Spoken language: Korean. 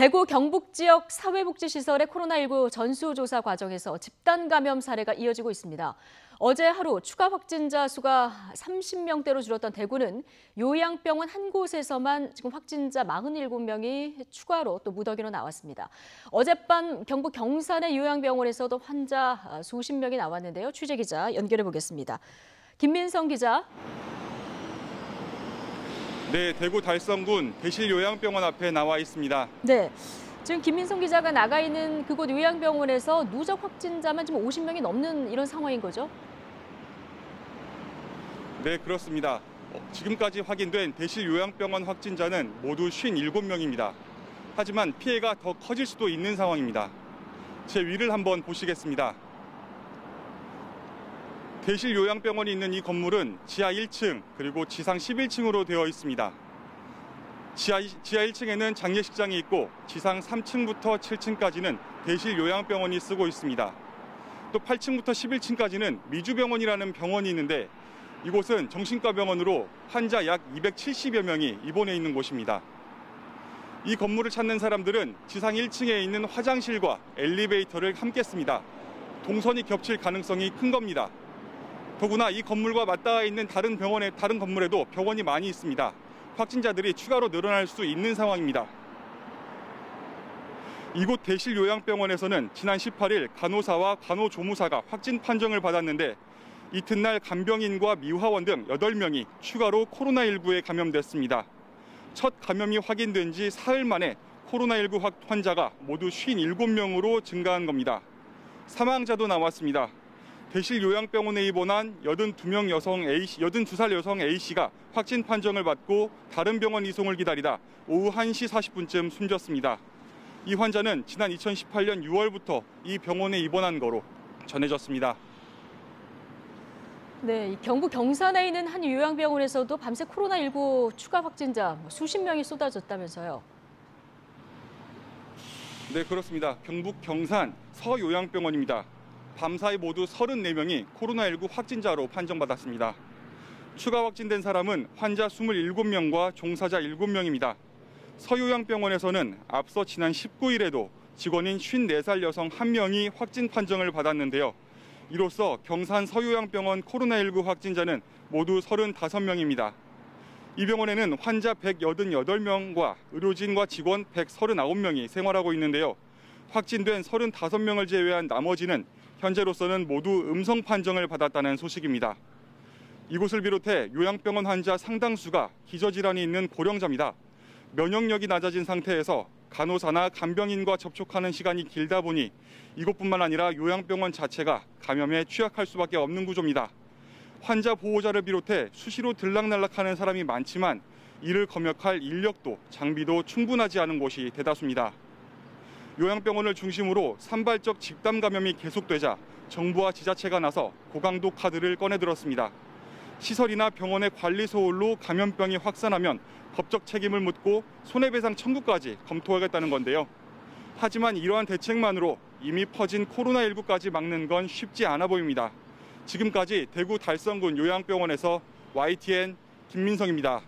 대구 경북 지역 사회복지시설의 코로나19 전수조사 과정에서 집단 감염 사례가 이어지고 있습니다. 어제 하루 추가 확진자 수가 30명대로 줄었던 대구는 요양병원 한 곳에서만 지금 확진자 47명이 추가로 또 무더기로 나왔습니다. 어젯밤 경북 경산의 요양병원에서도 환자 수십 명이 나왔는데요. 취재 기자 연결해 보겠습니다. 김민성 기자. 네, 대구 달성군 대실요양병원 앞에 나와 있습니다. 네, 지금 김민성 기자가 나가 있는 그곳 요양병원에서 누적 확진자만 지금 50명이 넘는 이런 상황인 거죠? 네, 그렇습니다. 지금까지 확인된 대실요양병원 확진자는 모두 57명입니다. 하지만 피해가 더 커질 수도 있는 상황입니다. 제 위를 한번 보시겠습니다. 대실요양병원이 있는 이 건물은 지하 1층 그리고 지상 11층으로 되어 있습니다. 지하 1층에는 장례식장이 있고 지상 3층부터 7층까지는 대실요양병원이 쓰고 있습니다. 또 8층부터 11층까지는 미주병원이라는 병원이 있는데 이곳은 정신과 병원으로 환자 약 270여 명이 입원해 있는 곳입니다. 이 건물을 찾는 사람들은 지상 1층에 있는 화장실과 엘리베이터를 함께 씁니다. 동선이 겹칠 가능성이 큰 겁니다. 더구나 이 건물과 맞닿아 있는 다른 건물에도 병원이 많이 있습니다. 확진자들이 추가로 늘어날 수 있는 상황입니다. 이곳 대실요양병원에서는 지난 18일 간호사와 간호조무사가 확진 판정을 받았는데 이튿날 간병인과 미화원 등 8명이 추가로 코로나19에 감염됐습니다. 첫 감염이 확인된 지 사흘 만에 코로나19 환자가 모두 57명으로 증가한 겁니다. 사망자도 나왔습니다. 대실요양병원에 입원한 82살 여성 A씨가 확진 판정을 받고 다른 병원 이송을 기다리다 오후 1시 40분쯤 숨졌습니다. 이 환자는 지난 2018년 6월부터 이 병원에 입원한 거로 전해졌습니다. 네, 경북 경산에 있는 한 요양병원에서도 밤새 코로나19 추가 확진자 수십 명이 쏟아졌다면서요. 네, 그렇습니다. 경북 경산 서요양병원입니다. 밤사이 모두 34명이 코로나19 확진자로 판정받았습니다. 추가 확진된 사람은 환자 27명과 종사자 7명입니다. 서요양병원에서는 앞서 지난 19일에도 직원인 54살 여성 1명이 확진 판정을 받았는데요. 이로써 경산 서요양병원 코로나19 확진자는 모두 35명입니다. 이 병원에는 환자 188명과 의료진과 직원 139명이 생활하고 있는데요. 확진된 35명을 제외한 나머지는 현재로서는 모두 음성 판정을 받았다는 소식입니다. 이곳을 비롯해 요양병원 환자 상당수가 기저질환이 있는 고령자입니다. 면역력이 낮아진 상태에서 간호사나 간병인과 접촉하는 시간이 길다 보니 이곳뿐만 아니라 요양병원 자체가 감염에 취약할 수밖에 없는 구조입니다. 환자 보호자를 비롯해 수시로 들락날락하는 사람이 많지만 이를 검역할 인력도 장비도 충분하지 않은 곳이 대다수입니다. 요양병원을 중심으로 산발적 집단 감염이 계속되자 정부와 지자체가 나서 고강도 카드를 꺼내들었습니다. 시설이나 병원의 관리 소홀로 감염병이 확산하면 법적 책임을 묻고 손해배상 청구까지 검토하겠다는 건데요. 하지만 이러한 대책만으로 이미 퍼진 코로나19까지 막는 건 쉽지 않아 보입니다. 지금까지 대구 달성군 요양병원에서 YTN 김민성입니다.